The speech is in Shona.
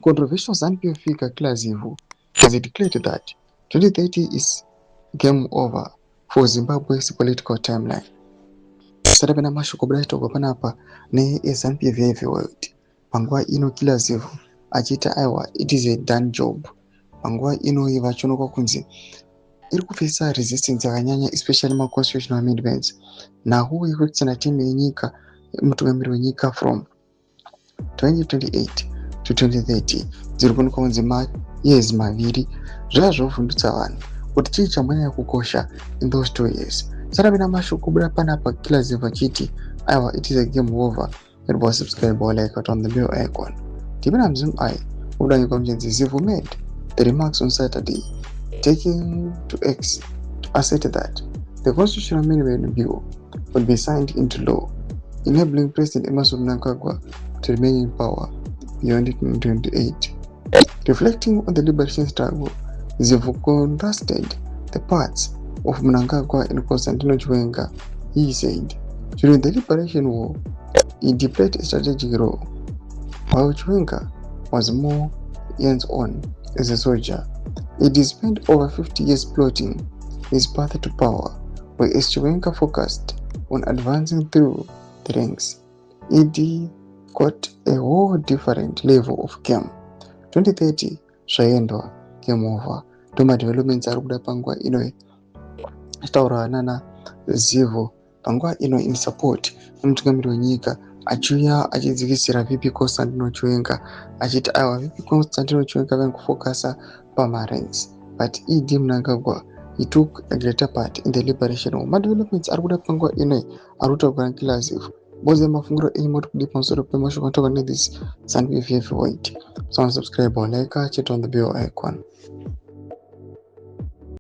Controversial ZANU-PF figure Zivu has declared that 2030 is game over for Zimbabwe's political timeline. Sarabana mashoko braitogwa panapa ne ZANU-PF heavyweight panguva ino Zivu achita aiwa it is a done job. Panguva ino vachonoka kunzi iri kupesa resistance yakanyanya especially constitutional amendments naho ikutsana timu yenyika mutungamiri wenyika from 2028 to 2030 dziri kuonekwa kunzi years maviri zvavhundutsa vanhu kuti chii chamwanya kukosha in those 2 years. Sarabina mashoko buda panapa Zivu achiti aiwa it is a game over. It was subscribe or like on the bell icon. Tibina mzimai udanyika mjenzi Zivu made the remarks on Saturday, taking to X to assert that the constitutional amendment bill would be signed into law, enabling President Mnangagwa to remain in power beyond 2028. Reflecting on the liberation struggle, Zivu contrasted the parts of Mnangagwa and Constantino Chiwenga. He said, during the liberation war, he deployed a strategic role, while Chiwenga was more hands-on as a soldier. He spent over 50 years plotting his path to power, whereas Chiwenga focused on advancing through the ranks. He got a whole different level of game. 2030 zvaendwa game over. Toma developments ari kuda panguva ino taura nana Zivu panguva ino in support mutungamiri wenyika achiuya achidzikisira VP Constantino Chiwenga achiti aiwa VP Constantino Chiwenga vankufokasa pamaranks, but ED Mnangagwa he took a greater part in the liberation war. Madevelopments ari kuda panguva ino ari kutaura Zivu boze mafunguro enyu moti kudi pamusoro pemashoko anotauka nezvisi ZANU-PF heavyweight. So subscribe or like, check on the bell icon.